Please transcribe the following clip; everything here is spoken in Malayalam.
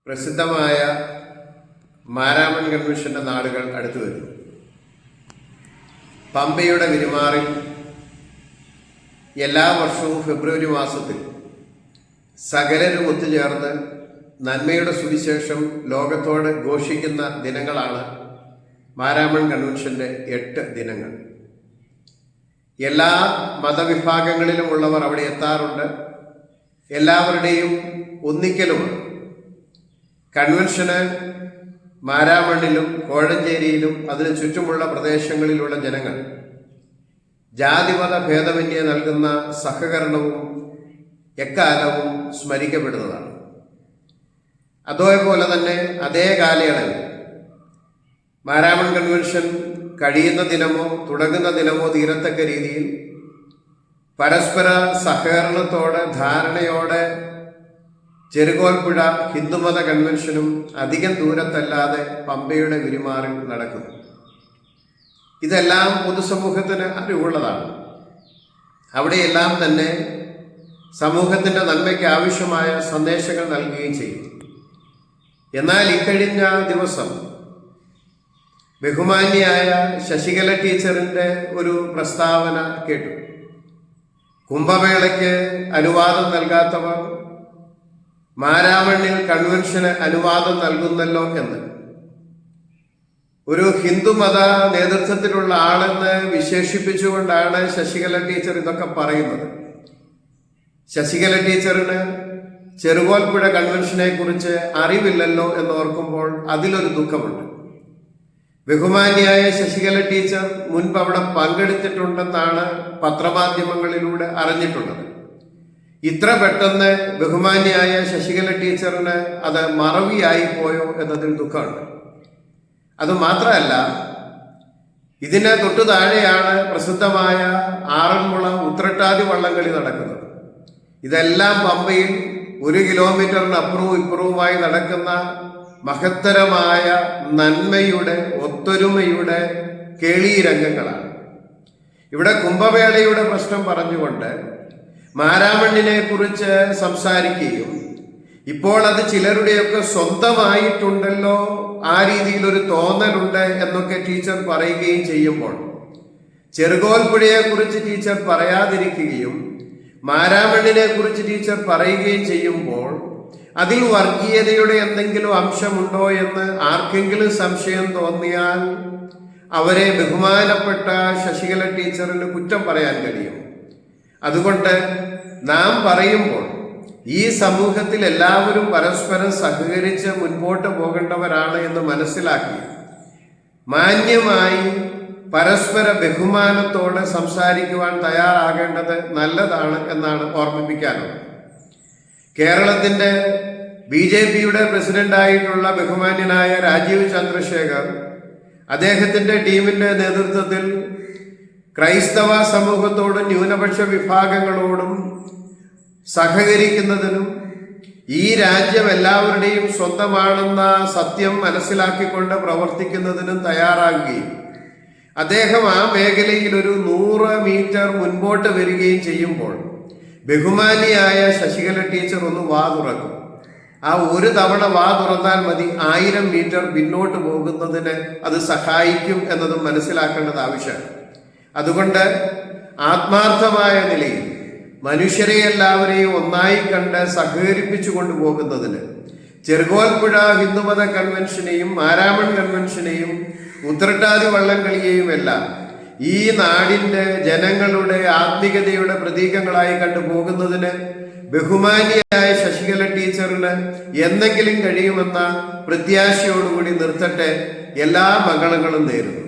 പ്രസിദ്ധമായ മാരാമൺ കൺവെൻഷന്റെ നാളുകൾ അടുത്തു വരുന്നു. പമ്പയുടെ വിരുമാറിൽ എല്ലാ വർഷവും ഫെബ്രുവരി മാസത്തിൽ സകലരും ഒത്തുചേർന്ന് നന്മയുടെ സുവിശേഷം ലോകത്തോട് ഘോഷിക്കുന്ന ദിനങ്ങളാണ് മാരാമൺ കൺവെൻഷന്റെ 8 ദിനങ്ങൾ. എല്ലാ മതവിഭാഗങ്ങളിലുമുള്ളവർ അവിടെ എത്താറുണ്ട്. എല്ലാവരുടെയും ഒന്നിക്കലുമാണ്. കൺവെൻഷന് മാരാമണ്ണിലും കോഴഞ്ചേരിയിലും അതിനു ചുറ്റുമുള്ള പ്രദേശങ്ങളിലുള്ള ജനങ്ങൾ ജാതിമത ഭേദമന്യേ നൽകുന്ന സഹകരണവും എക്കാലവും സ്മരിക്കപ്പെടുന്നതാണ്. അതേപോലെ തന്നെ അതേ കാലയളവിൽ മാരാമൺ കൺവെൻഷൻ കഴിയുന്ന ദിനമോ തുടങ്ങുന്ന ദിനമോ തീരത്തക്ക രീതിയിൽ പരസ്പര സഹകരണത്തോടെ ധാരണയോടെ ചെറുകോൽപ്പുഴ ഹിന്ദുമത കൺവെൻഷനും അധികം ദൂരത്തല്ലാതെ പമ്പയുടെ വിരുമാറിൽ നടക്കുന്നു. ഇതെല്ലാം പൊതുസമൂഹത്തിന് അറിവുള്ളതാണ്. അവിടെയെല്ലാം തന്നെ സമൂഹത്തിൻ്റെ നന്മയ്ക്ക് ആവശ്യമായ സന്ദേശങ്ങൾ നൽകുകയും ചെയ്യും. എന്നാൽ ഇക്കഴിഞ്ഞ ദിവസം ബഹുമാന്യയായ ശശികല ടീച്ചറിൻ്റെ ഒരു പ്രസ്താവന കേട്ടു. കുംഭമേളയ്ക്ക് അനുവാദം നൽകാത്തവർ മാരാമണ്ണിൽ കൺവെൻഷന് അനുവാദം നൽകുന്നല്ലോ എന്ന്. ഒരു ഹിന്ദുമത നേതൃത്വത്തിലുള്ള ആളെന്ന് വിശേഷിപ്പിച്ചുകൊണ്ടാണ് ശശികല ടീച്ചർ ഇതൊക്കെ പറയുന്നത്. ശശികല ടീച്ചറിന് ചെറുകോൽപ്പുഴ കൺവെൻഷനെ കുറിച്ച് അറിവില്ലല്ലോ എന്നോർക്കുമ്പോൾ അതിലൊരു ദുഃഖമുണ്ട്. ബഹുമാന്യയായ ശശികല ടീച്ചർ മുൻപ് അവിടെ പങ്കെടുത്തിട്ടുണ്ടെന്നാണ് പത്രമാധ്യമങ്ങളിലൂടെ അറിഞ്ഞിട്ടുള്ളത്. ഇത്ര പെട്ടെന്ന് ബഹുമാന്യയായ ശശികല ടീച്ചറിന് അത് മറവിയായി പോയോ എന്നതിൽ ദുഃഖമുണ്ട്. അതുമാത്രമല്ല, ഇതിന് തൊട്ടു താഴെയാണ് പ്രസിദ്ധമായ ആറന്മുള ഉത്രട്ടാതി വള്ളംകളി നടക്കുന്നത്. ഇതെല്ലാം പമ്പയിൽ 1 കിലോമീറ്ററിന് അപ്പുറവും ഇപ്പുറവുമായി നടക്കുന്ന മഹത്തരമായ നന്മയുടെ ഒത്തൊരുമയുടെ കേളീരംഗങ്ങളാണ്. ഇവിടെ കുംഭമേളയുടെ പ്രശ്നം പറഞ്ഞുകൊണ്ട് മാരാമണ്ണിനെ കുറിച്ച് സംസാരിക്കുകയും ഇപ്പോൾ അത് ചിലരുടെയൊക്കെ സ്വന്തമായിട്ടുണ്ടല്ലോ, ആ രീതിയിലൊരു തോന്നലുണ്ട് എന്നൊക്കെ ടീച്ചർ പറയുകയും ചെയ്യുമ്പോൾ, ചെറുകോൽപ്പുഴയെ കുറിച്ച് ടീച്ചർ പറയാതിരിക്കുകയും മാരാമണ്ണിനെ കുറിച്ച് ടീച്ചർ പറയുകയും ചെയ്യുമ്പോൾ അതിൽ വർഗീയതയുടെ എന്തെങ്കിലും അംശമുണ്ടോ എന്ന് ആർക്കെങ്കിലും സംശയം തോന്നിയാൽ അവരെ ബഹുമാനപ്പെട്ട ശശികല ടീച്ചറിന് കുറ്റം പറയാൻ കഴിയും. അതുകൊണ്ട് നാം പറയുമ്പോൾ ഈ സമൂഹത്തിൽ എല്ലാവരും പരസ്പരം സഹകരിച്ച് മുൻപോട്ട് പോകേണ്ടവരാണ് എന്ന് മനസ്സിലാക്കി മാന്യമായി പരസ്പര ബഹുമാനത്തോടെ സംസാരിക്കുവാൻ തയ്യാറാകേണ്ടത് നല്ലതാണ് എന്നാണ് ഓർമ്മിപ്പിക്കാനുള്ളത്. കേരളത്തിൻ്റെ BJPയുടെ പ്രസിഡന്റായിട്ടുള്ള ബഹുമാന്യനായ രാജീവ് ചന്ദ്രശേഖർ അദ്ദേഹത്തിൻ്റെ ടീമിൻ്റെ നേതൃത്വത്തിൽ ക്രൈസ്തവ സമൂഹത്തോടും ന്യൂനപക്ഷ വിഭാഗങ്ങളോടും സഹകരിക്കുന്നതിനും ഈ രാജ്യം എല്ലാവരുടെയും സ്വന്തമാണെന്ന സത്യം മനസ്സിലാക്കിക്കൊണ്ട് പ്രവർത്തിക്കുന്നതിനും തയ്യാറാകുകയും അദ്ദേഹം ആ മേഖലയിൽ ഒരു 100 മീറ്റർ മുൻപോട്ട് വരികയും ചെയ്യുമ്പോൾ ബഹുമാനിയായ ശശികല ടീച്ചർ ഒന്ന് വാ തുറക്കും. ആ ഒരു തവണ വാ തുറന്നാൽ മതി 1000 മീറ്റർ പിന്നോട്ട് പോകുന്നതിന് അത് സഹായിക്കും എന്നതും മനസ്സിലാക്കേണ്ടത് ആവശ്യമാണ്. അതുകൊണ്ട് ആത്മാർത്ഥമായ നിലയിൽ മനുഷ്യരെ എല്ലാവരെയും ഒന്നായി കണ്ട് സഹകരിപ്പിച്ചു കൊണ്ടുപോകുന്നതിന് ചെറുകോൽപ്പുഴ ഹിന്ദുമത കൺവെൻഷനെയും മാരാമൺ കൺവെൻഷനെയും ഉത്രട്ടാതി വള്ളംകളിയെയും എല്ലാം ഈ നാടിൻ്റെ ജനങ്ങളുടെ ആത്മീയതയുടെ പ്രതീകങ്ങളായി കണ്ടുപോകുന്നതിന് ബഹുമാനിയായ ശശികല ടീച്ചറിന് എന്തെങ്കിലും കഴിയുമെന്ന പ്രത്യാശയോടുകൂടി നിർത്തട്ടെ. എല്ലാ മംഗളങ്ങളും നേരുന്നു.